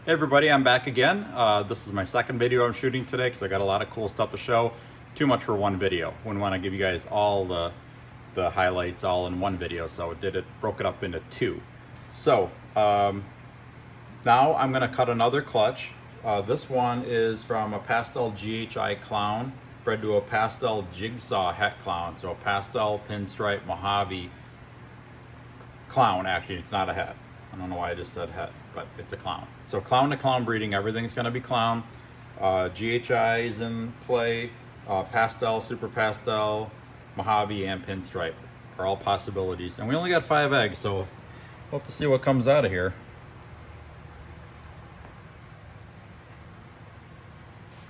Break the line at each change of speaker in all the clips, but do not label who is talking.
Hey everybody, I'm back again. This is my second video I'm shooting today because I got a lot of cool stuff to show. Too much for one video. Wouldn't want to give you guys all the highlights all in one video, so broke it up into two. So now I'm going to cut another clutch. This one is from a pastel GHI clown bred to a pastel jigsaw het clown. So a pastel pinstripe Mojave clown. Actually, it's not a het. I don't know why I just said het, but it's a clown. So clown to clown breeding, everything's going to be clown. GHI is in play. Pastel, super pastel, Mojave, and pinstripe are all possibilities. And we only got 5 eggs, so hope to see what comes out of here.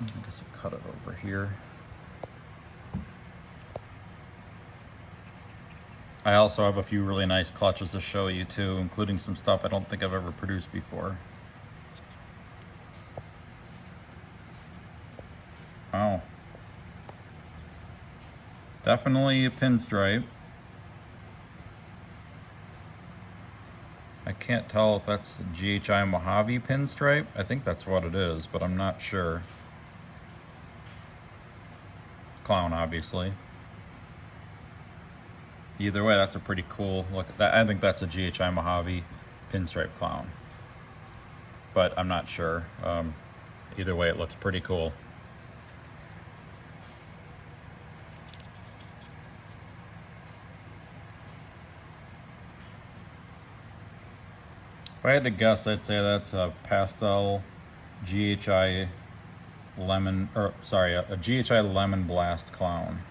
I guess I'll cut it over here. I also have a few really nice clutches to show you too, including some stuff I don't think I've ever produced before. Oh. Definitely a pinstripe. I can't tell if that's a GHI Mojave pinstripe. I think that's what it is, but I'm not sure. Clown, obviously. Either way, that's a pretty cool look. I think that's a GHI Mojave pinstripe clown, but I'm not sure. Either way, it looks pretty cool. If I had to guess, I'd say that's a pastel GHI lemon, or sorry, a GHI lemon blast clown.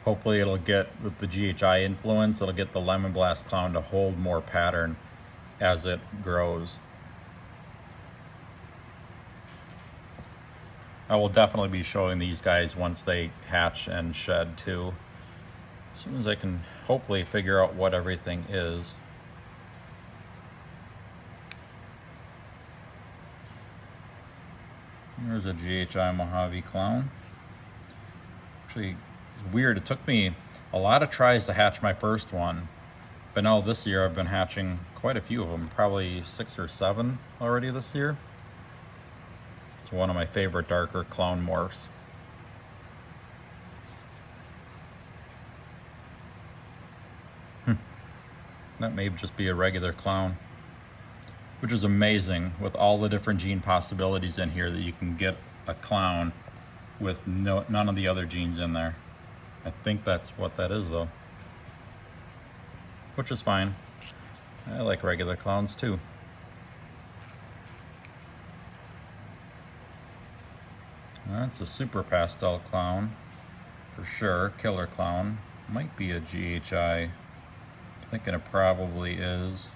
Hopefully it'll get, with the GHI influence, it'll get the lemon blast clown to hold more pattern as it grows. I will definitely be showing these guys once they hatch and shed too. As soon as I can hopefully figure out what everything is. There's a GHI Mojave clown. Actually, it's weird. It took me a lot of tries to hatch my first one, but now this year I've been hatching quite a few of them, probably 6 or 7 already this year. It's one of my favorite darker clown morphs. That may just be a regular clown, which is amazing with all the different gene possibilities in here that you can get a clown with none of the other genes in there. I think that's what that is though, which is fine. I like regular clowns too. That's a super pastel clown for sure. Killer clown. Might be a GHI. I'm thinking it probably is.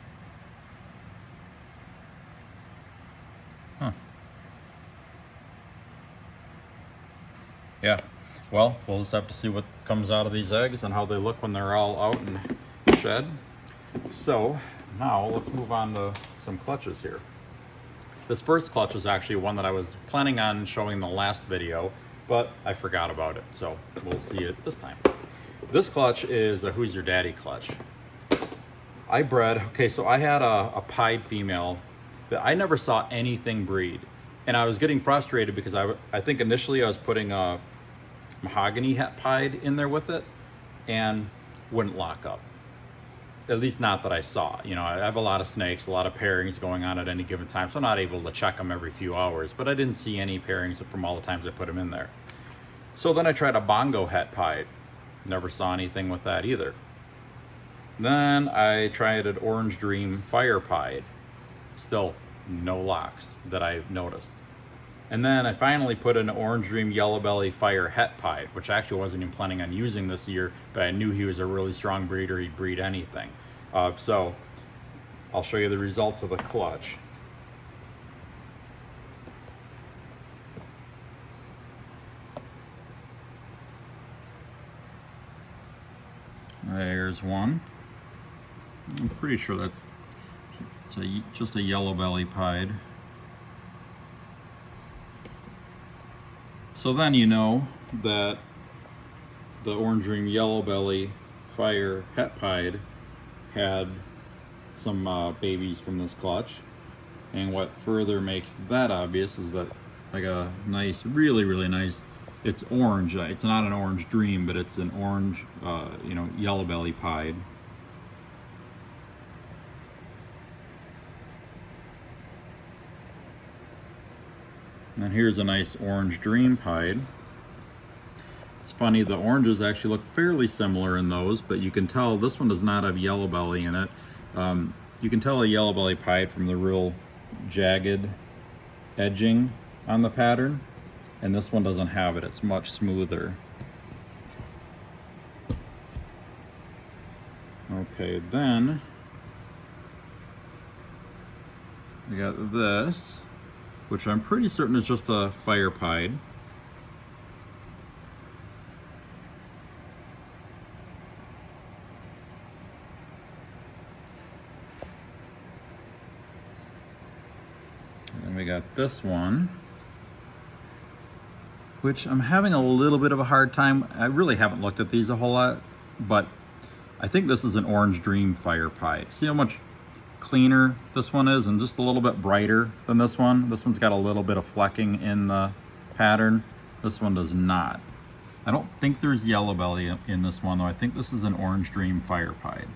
Huh. Yeah. Well, we'll just have to see what comes out of these eggs and how they look when they're all out and shed. So now let's move on to some clutches here. This first clutch is actually one that I was planning on showing in the last video, but I forgot about it, so we'll see it this time. This clutch is a Who's Your Daddy clutch. I bred, okay, so I had a pied female that I never saw anything breed, and I was getting frustrated because I think initially I was putting a mahogany het pied in there with it and wouldn't lock up, at least not that I saw. You know, I have a lot of snakes, a lot of pairings going on at any given time, so I'm not able to check them every few hours, but I didn't see any pairings from all the times I put them in there. So then I tried a bongo het pied, never saw anything with that either. Then I tried an orange dream fire pied, still no locks that I noticed. And then I finally put an orange dream yellow belly fire het pied, which I actually wasn't even planning on using this year, but I knew he was a really strong breeder. He'd breed anything. So I'll show you the results of the clutch. There's one. I'm pretty sure that's just a yellow belly pied. So then you know that the orange dream yellow belly fire het pied had some babies from this clutch. And what further makes that obvious is that like a nice, really, really nice, it's orange. It's not an orange dream, but it's an orange, you know, yellow belly pied. And here's a nice orange dream pied. It's funny, the oranges actually look fairly similar in those, but you can tell this one does not have yellow belly in it. You can tell a yellow belly pied from the real jagged edging on the pattern, and this one doesn't have it. It's much smoother. Okay, then we got this, which I'm pretty certain is just a fire pied. And then we got this one, which I'm having a little bit of a hard time. I really haven't looked at these a whole lot, but I think this is an orange dream fire pied. See how much cleaner this one is and just a little bit brighter than this one. This one's got a little bit of flecking in the pattern. This one does not. I don't think there's yellow belly in this one though. I think this is an orange dream fire pied.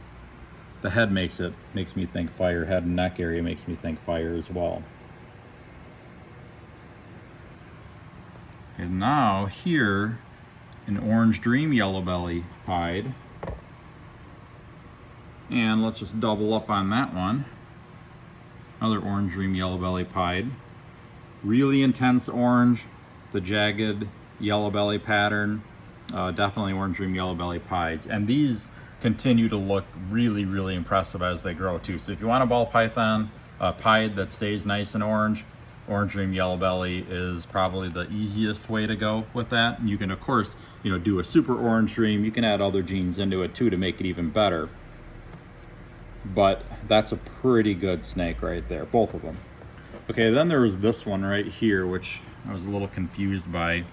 The head makes me think fire. Head and neck area makes me think fire as well. And now here, an orange dream yellow belly pied. And let's just double up on that one. Another orange dream yellow belly pied. Really intense orange, the jagged yellow belly pattern. Definitely orange dream yellow belly pieds. And these continue to look really, really impressive as they grow too. So if you want a ball python pied that stays nice and orange dream yellow belly is probably the easiest way to go with that. And you can of course, you know, do a super orange dream. You can add other genes into it too to make it even better. But that's a pretty good snake right there, both of them. Okay, then there was this one right here, which I was a little confused by.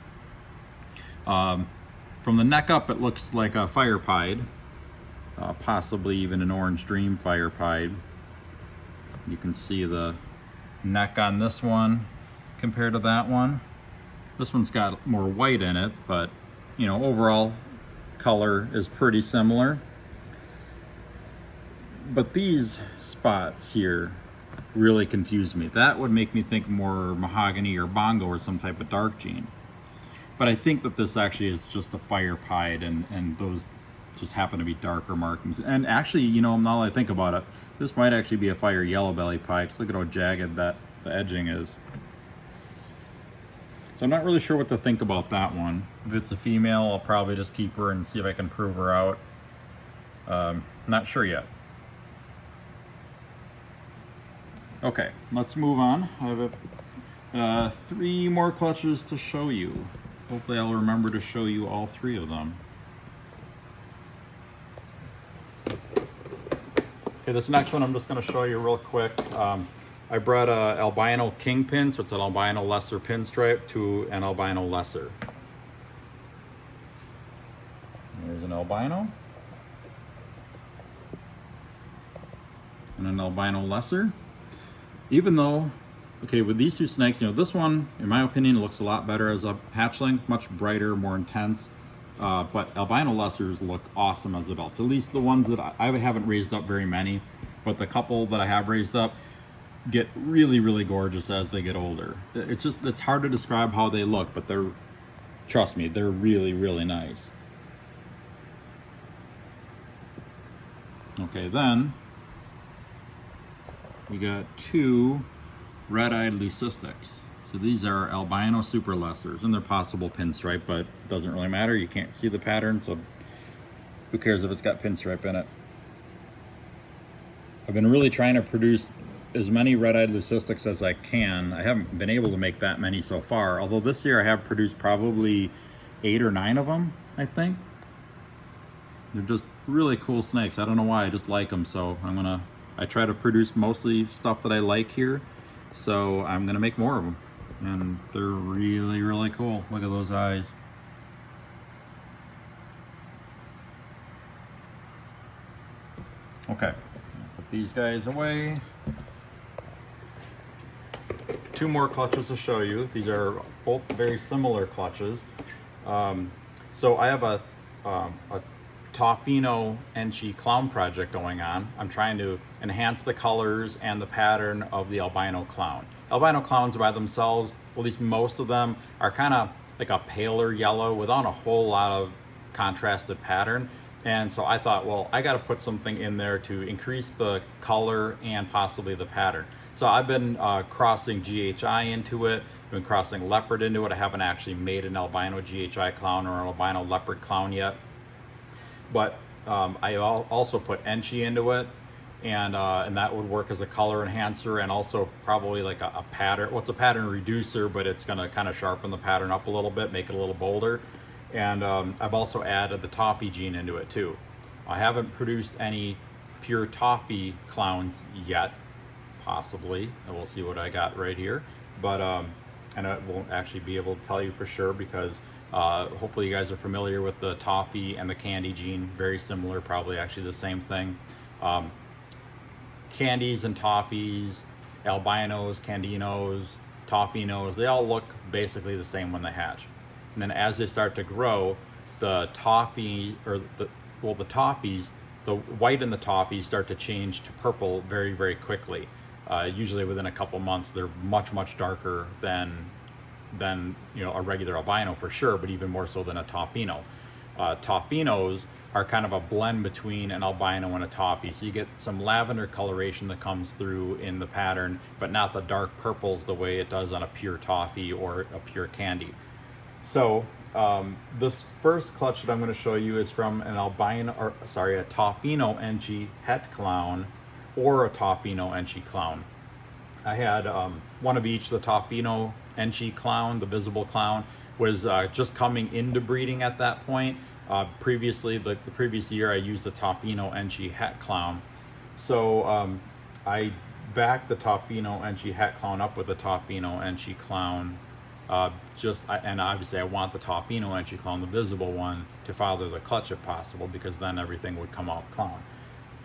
From the neck up, it looks like a fire pied, possibly even an orange dream fire pied. You can see the neck on this one compared to that one. This one's got more white in it, but you know, overall color is pretty similar. But these spots here really confuse me. That would make me think more mahogany or bongo or some type of dark gene. But I think that this actually is just a fire pied, and those just happen to be darker markings. And actually, you know, now that I think about it, this might actually be a fire yellow belly pied. Just look at how jagged that the edging is. So I'm not really sure what to think about that one. If it's a female, I'll probably just keep her and see if I can prove her out. Not sure yet. Okay, let's move on. I have 3 more clutches to show you. Hopefully I'll remember to show you all 3 of them. Okay, this next one I'm just going to show you real quick. I brought a albino kingpin, so it's an albino lesser pinstripe to an albino lesser. There's an albino. And an albino lesser. Even though, okay, with these 2 snakes, you know, this one, in my opinion, looks a lot better as a hatchling, much brighter, more intense. But albino lessers look awesome as adults. At least the ones that I haven't raised up very many, but the couple that I have raised up get really, really gorgeous as they get older. It's hard to describe how they look, but they're, trust me, they're really, really nice. Okay, then we got 2 red-eyed leucistics. So these are albino super lessers, and they're possible pinstripe, but it doesn't really matter. You can't see the pattern, so who cares if it's got pinstripe in it. I've been really trying to produce as many red-eyed leucistics as I can. I haven't been able to make that many so far, although this year I have produced probably 8 or 9 of them, I think. They're just really cool snakes. I don't know why, I just like them, so I try to produce mostly stuff that I like here, so I'm gonna make more of them. And they're really, really cool. Look at those eyes. Okay, I'll put these guys away. Two more clutches to show you. These are both very similar clutches. So I have a Toffino Enchi clown project going on. I'm trying to enhance the colors and the pattern of the albino clown. Albino clowns by themselves, at least most of them, are kind of like a paler yellow without a whole lot of contrasted pattern. And so I thought, well, I got to put something in there to increase the color and possibly the pattern. So I've been crossing GHI into it, been crossing leopard into it. I haven't actually made an albino GHI clown or an albino leopard clown yet. But I also put Enchi into it, and that would work as a color enhancer and also probably like a pattern. Well, it's a pattern reducer, but it's going to kind of sharpen the pattern up a little bit, make it a little bolder. And I've also added the Toffee gene into it too. I haven't produced any pure Toffee clowns yet, possibly, and we'll see what I got right here. But and I won't actually be able to tell you for sure because hopefully you guys are familiar with the Toffee and the candy gene. Very similar, probably actually the same thing. Candies and Toffies, albinos, candinos, Toffinos, they all look basically the same when they hatch. And then as they start to grow, the Toffee, or the Toffies, the white in the Toffies start to change to purple very, very quickly. Usually within a couple months, they're much, much darker than a regular albino for sure, but even more so than a Toffino. Toffinos are kind of a blend between an albino and a Toffee. So you get some lavender coloration that comes through in the pattern, but not the dark purples the way it does on a pure Toffee or a pure candy. So this first clutch that I'm going to show you is from an a Toffino Enchi het clown or a Toffino Enchi clown. I had one of each. The Toffino Enchi clown, the visible clown, was just coming into breeding at that point. Previously, the previous year, I used the Toffino Enchi het clown. So I backed the Toffino Enchi het clown up with the Toffino Enchi clown. And obviously I want the Toffino Enchi clown, the visible one, to father the clutch if possible, because then everything would come out clown,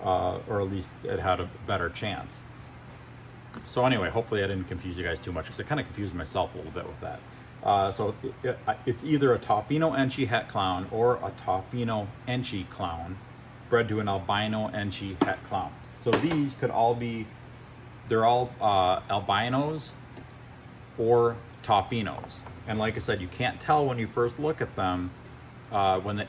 or at least it had a better chance. So anyway, hopefully I didn't confuse you guys too much, because I kind of confused myself a little bit with that. So it's either a Toffino Enchi het clown or a Toffino Enchi clown bred to an albino Enchi het clown. So these could all be, they're all albinos or Toffinos. And like I said, you can't tell when you first look at them when they,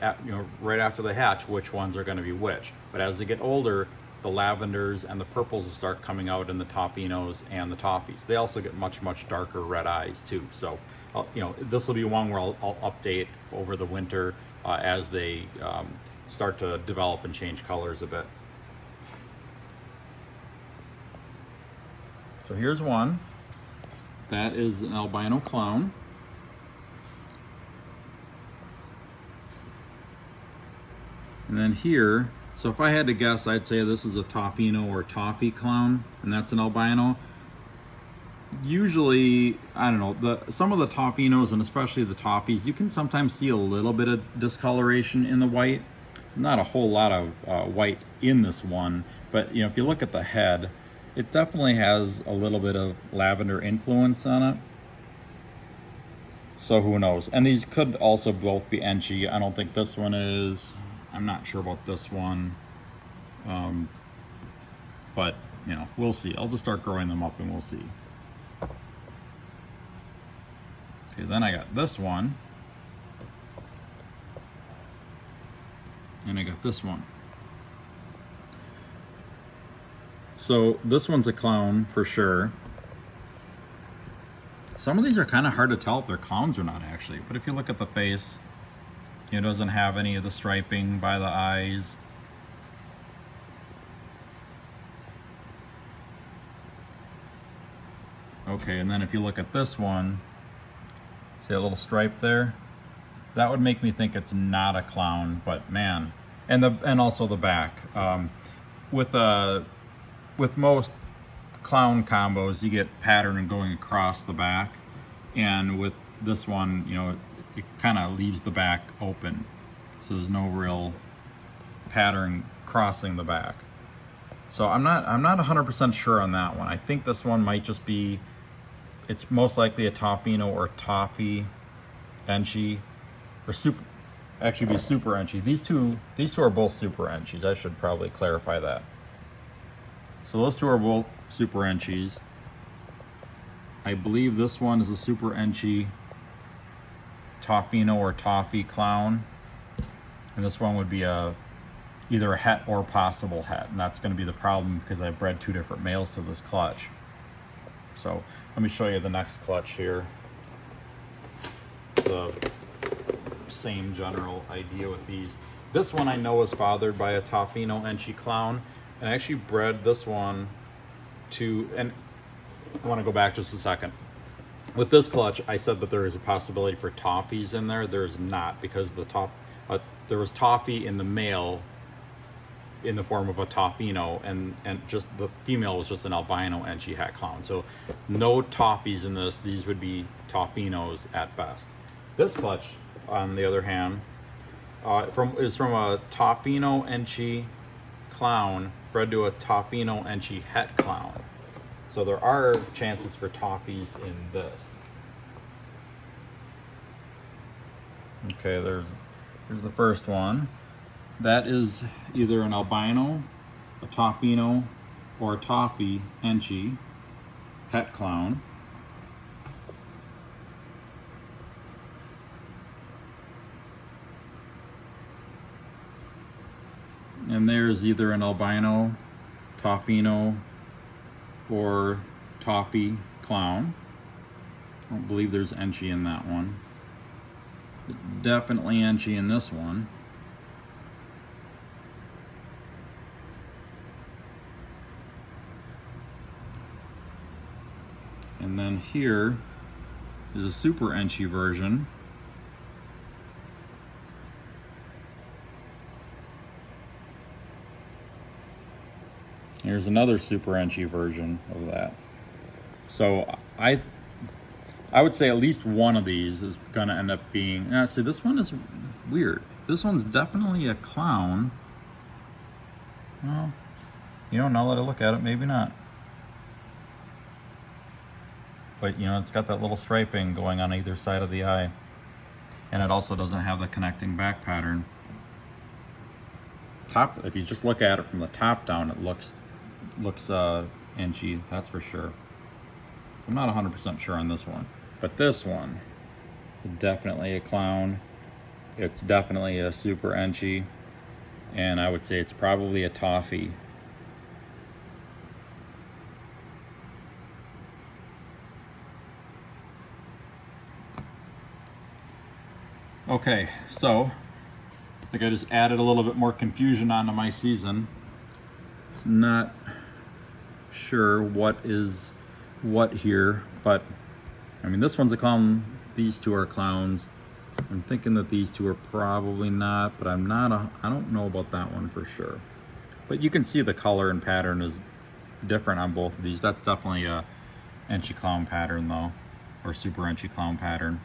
right after they hatch, which ones are going to be which. But as they get older, the lavenders and the purples will start coming out in the Toffinos and the Toffies. They also get much, much darker red eyes too. So, this will be one where I'll update over the winter as they start to develop and change colors a bit. So here's one. That is an albino clown. And then here, so if I had to guess, I'd say this is a Toffino or Toffee clown, and that's an albino. Usually, I don't know, some of the Toffinos and especially the Toffies, you can sometimes see a little bit of discoloration in the white. Not a whole lot of white in this one, but if you look at the head, it definitely has a little bit of lavender influence on it. So who knows? And these could also both be Enchi. I don't think this one is. I'm not sure about this one. But, we'll see. I'll just start growing them up and we'll see. Okay, then I got this one. And I got this one. So this one's a clown for sure. Some of these are kind of hard to tell if they're clowns or not actually, but if you look at the face, it doesn't have any of the striping by the eyes. Okay, and then if you look at this one, see a little stripe there? That would make me think it's not a clown, but man. And also the back. With most clown combos, you get pattern going across the back, and with this one, it kind of leaves the back open, so there's no real pattern crossing the back. So I'm not 100% sure on that one. I think this one might just be, it's most likely a Toffino or Toffee Enchi, or super, actually be super Enchi. These two are both super Enchis. I should probably clarify that. So those two are both super Enchis. I believe this one is a super Enchi Toffino or Toffee Clown, and this one would be either a het or possible het, and that's going to be the problem because I bred two different males to this clutch. So let me show you the next clutch here. The same general idea with these. This one I know is fathered by a Toffino Enchi Clown, and I actually bred this one to, and I want to go back just a second. With this clutch, I said that there is a possibility for Toffees in there. There's not, because there was Toffee in the male in the form of a Toffino, and just the female was just an albino Enchi hat clown. So no Toffees in this. These would be Toffinos at best. This clutch, on the other hand, is from a Toffino Enchi Clown bred to a Toffino Enchi het clown. So there are chances for Toffees in this. Okay, there's the first one. That is either an albino, a Toffino, or a Toffee Enchi het clown. And there's either an albino, Toffino, or Toffee Clown. I don't believe there's Enchi in that one. Definitely Enchi in this one. And then here is a super Enchi version. Here's another super Enchi version of that. So I would say at least one of these is gonna end up being, see, this one is weird. This one's definitely a clown. Well, you know, now that I look at it, maybe not. But, you know, it's got that little striping going on either side of the eye. And it also doesn't have the connecting back pattern. If you just look at it from the top down, it looks Enchi, that's for sure. I'm not 100% sure on this one. But this one, definitely a clown. It's definitely a super Enchi. And I would say it's probably a Toffee. Okay, so I think I just added a little bit more confusion onto my season. Not sure what is what here, but I mean, this one's a clown, these two are clowns. I'm thinking that these two are probably not, but I don't know about that one for sure. But you can see the color and pattern is different on both of these. That's definitely a Enchi clown pattern though, or super Enchi clown pattern.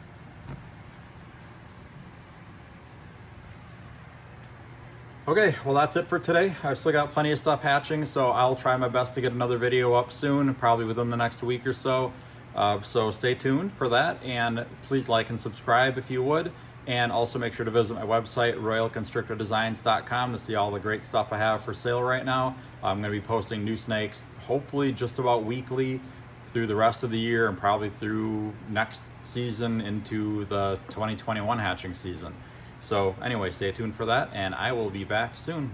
Okay, well that's it for today. I've still got plenty of stuff hatching, so I'll try my best to get another video up soon, probably within the next week or so. So stay tuned for that, and please like and subscribe if you would. And also make sure to visit my website, royalconstrictordesigns.com, to see all the great stuff I have for sale right now. I'm going to be posting new snakes, hopefully just about weekly through the rest of the year, and probably through next season into the 2021 hatching season. So anyway, stay tuned for that, and I will be back soon.